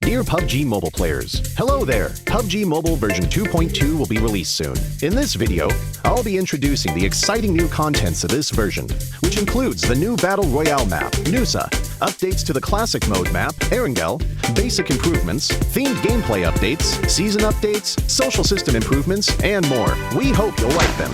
Dear PUBG Mobile players, hello there! PUBG Mobile version 2.2 will be released soon. In this video, I'll be introducing the exciting new contents of this version, which includes the new Battle Royale map, Nusa, updates to the classic mode map, Erangel, basic improvements, themed gameplay updates, season updates, social system improvements, and more. We hope you'll like them.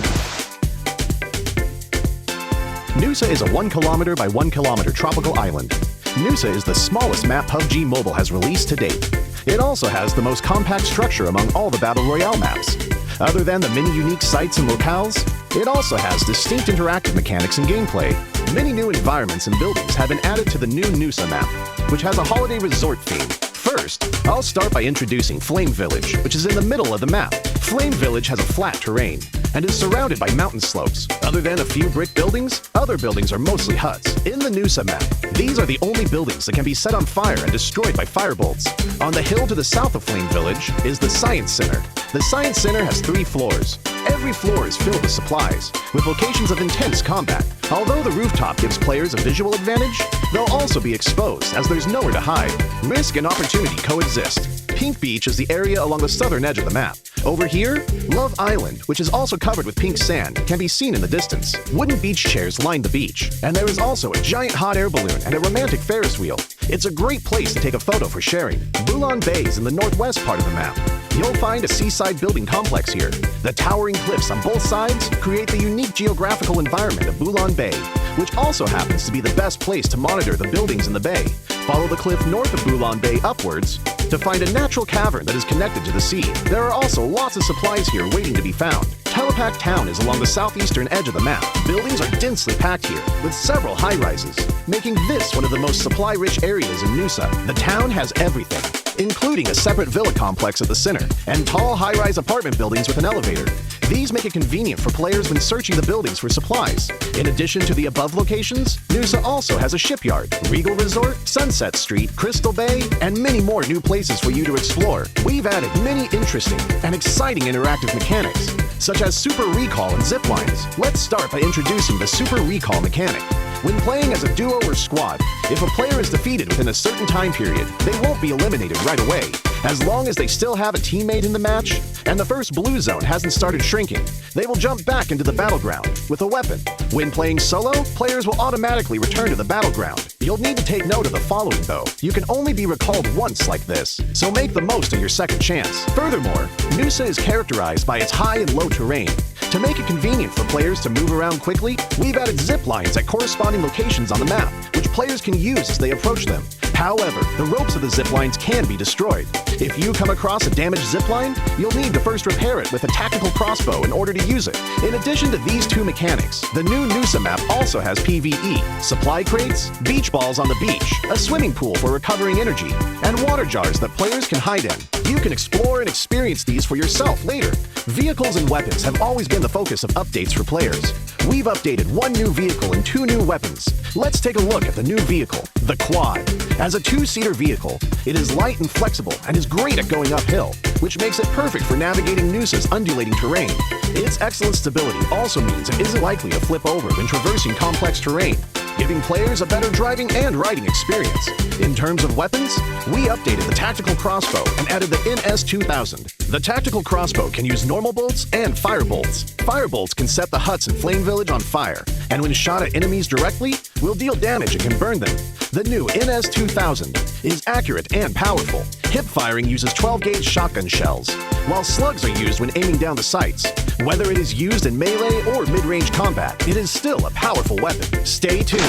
Nusa is a 1 kilometer by 1 kilometer tropical island. Nusa is the smallest map PUBG Mobile has released to date. It also has the most compact structure among all the Battle Royale maps. Other than the many unique sites and locales, it also has distinct interactive mechanics and gameplay. Many new environments and buildings have been added to the new Nusa map, which has a holiday resort theme. First, I'll start by introducing Flame Village, which is in the middle of the map. Flame Village has a flat terrain and is surrounded by mountain slopes. Other than a few brick buildings, other buildings are mostly huts. In the Nusa map, these are the only buildings that can be set on fire and destroyed by firebolts. On the hill to the south of Flame Village is the Science Center. The Science Center has 3 floors. Every floor is filled with supplies, with locations of intense combat. Although the rooftop gives players a visual advantage, they'll also be exposed as there's nowhere to hide. Risk and opportunity coexist. Pink Beach is the area along the southern edge of the map. Over here, Love Island, which is also covered with pink sand, can be seen in the distance. Wooden beach chairs line the beach, and there is also a giant hot air balloon and a romantic Ferris wheel. It's a great place to take a photo for sharing. Bulan Bay is in the northwest part of the map. You'll find a seaside building complex here. The towering cliffs on both sides create the unique geographical environment of Bulan Bay, which also happens to be the best place to monitor the buildings in the bay. Follow the cliff north of Bulan Bay upwards to find a natural cavern that is connected to the sea. There are also lots of supplies here waiting to be found. Telepac Town is along the southeastern edge of the map. Buildings are densely packed here, with several high-rises, making this one of the most supply-rich areas in Nusa. The town has everything, including a separate villa complex at the center, and tall high-rise apartment buildings with an elevator. These make it convenient for players when searching the buildings for supplies. In addition to the above locations, Nusa also has a shipyard, Regal Resort, Sunset Street, Crystal Bay, and many more new places for you to explore. We've added many interesting and exciting interactive mechanics, such as Super Recall and Zip Lines. Let's start by introducing the Super Recall mechanic. When playing as a duo or squad, if a player is defeated within a certain time period, they won't be eliminated right away. As long as they still have a teammate in the match, and the first blue zone hasn't started shrinking, they will jump back into the battleground with a weapon. When playing solo, players will automatically return to the battleground. You'll need to take note of the following though. You can only be recalled once like this, so make the most of your second chance. Furthermore, Nusa is characterized by its high and low terrain. To make it convenient for players to move around quickly, we've added zip lines at corresponding locations on the map, which players can use as they approach them. However, the ropes of the zip lines can be destroyed. If you come across a damaged zip line, you'll need to first repair it with a tactical crossbow in order to use it. In addition to these 2 mechanics, the new Nusa map also has PvE, supply crates, beach balls on the beach, a swimming pool for recovering energy, and water jars that players can hide in. You can explore and experience these for yourself later. Vehicles and weapons have always been the focus of updates for players. We've updated 1 new vehicle and 2 new weapons. Let's take a look at the new vehicle, the Quad. As a 2-seater vehicle, it is light and flexible and is great at going uphill, which makes it perfect for navigating Nusa's undulating terrain. Its excellent stability also means it isn't likely to flip over when traversing complex terrain, giving players a better driving and riding experience. In terms of weapons, we updated the tactical crossbow and added the NS-2000. The tactical crossbow can use normal bolts and fire bolts. Fire bolts can set the huts in Flame Village on fire, and when shot at enemies directly, will deal damage and can burn them. The new NS-2000 is accurate and powerful. Hip firing uses 12-gauge shotgun shells, while slugs are used when aiming down the sights. Whether it is used in melee or mid-range combat, it is still a powerful weapon. Stay tuned.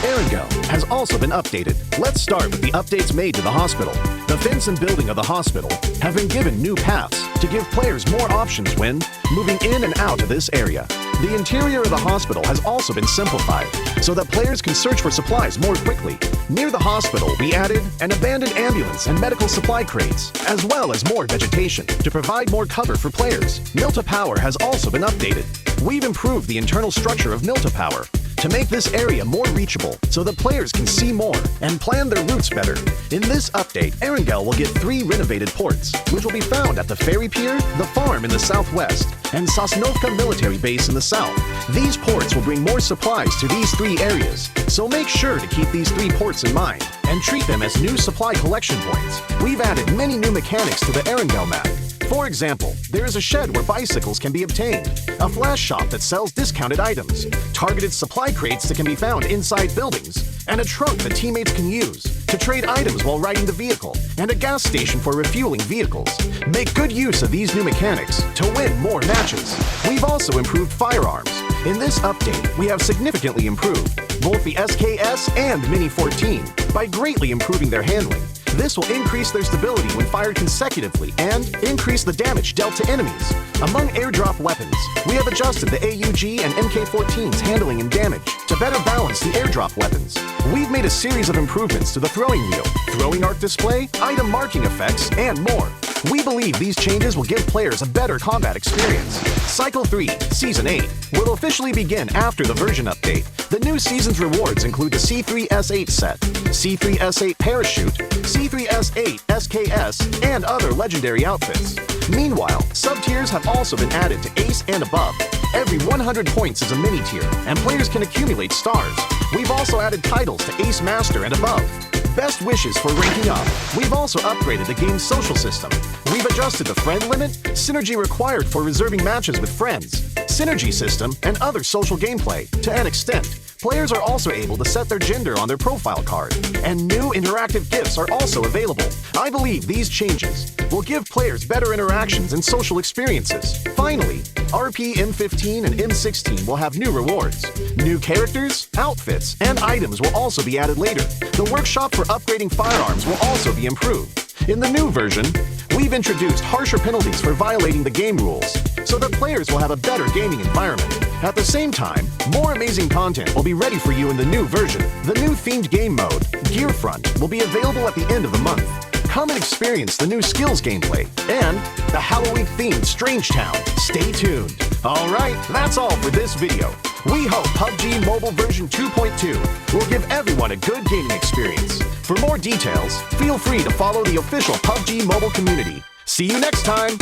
Erangel has also been updated. Let's start with the updates made to the hospital. The fence and building of the hospital have been given new paths to give players more options when moving in and out of this area. The interior of the hospital has also been simplified so that players can search for supplies more quickly. Near the hospital, we added an abandoned ambulance and medical supply crates, as well as more vegetation to provide more cover for players. Milta Power has also been updated. We've improved the internal structure of Milta Power to make this area more reachable so that players can see more and plan their routes better. In this update, Erangel will get 3 renovated ports, which will be found at the ferry pier, the farm in the southwest, and Sosnovka military base in the south. These ports will bring more supplies to these 3 areas, so make sure to keep these 3 ports in mind and treat them as new supply collection points. We've added many new mechanics to the Erangel map. For example, there is a shed where bicycles can be obtained, a flash shop that sells discounted items, targeted supply crates that can be found inside buildings, and a trunk that teammates can use to trade items while riding the vehicle, and a gas station for refueling vehicles. Make good use of these new mechanics to win more matches. We've also improved firearms. In this update, we have significantly improved both the SKS and Mini 14 by greatly improving their handling. This will increase their stability when fired consecutively and increase the damage dealt to enemies. Among airdrop weapons, we have adjusted the AUG and MK14's handling and damage to better balance the airdrop weapons. We've made a series of improvements to the throwing wheel, throwing arc display, item marking effects, and more. We believe these changes will give players a better combat experience. Cycle 3, Season 8, will officially begin after the version update. The new season's rewards include the C3S8 set, C3S8 parachute, C3S8 SKS, and other legendary outfits. Meanwhile, sub-tiers have also been added to Ace and above. Every 100 points is a mini-tier, and players can accumulate stars. We've also added titles to Ace Master and above. Best wishes for ranking up. We've also upgraded the game's social system. We've adjusted the friend limit, synergy required for reserving matches with friends, synergy system, and other social gameplay to an extent. Players are also able to set their gender on their profile card, and new interactive gifts are also available. I believe these changes will give players better interactions and social experiences. Finally, RP M15 and M16 will have new rewards. New characters, outfits, and items will also be added later. The workshop for upgrading firearms will also be improved. In the new version, we've introduced harsher penalties for violating the game rules, so that players will have a better gaming environment. At the same time, more amazing content will be ready for you in the new version. The new themed game mode, Gearfront, will be available at the end of the month. Come and experience the new skills gameplay and the Halloween-themed Strange Town. Stay tuned. Alright, that's all for this video. We hope PUBG Mobile version 2.2 will give everyone a good gaming experience. For more details, feel free to follow the official PUBG Mobile community. See you next time!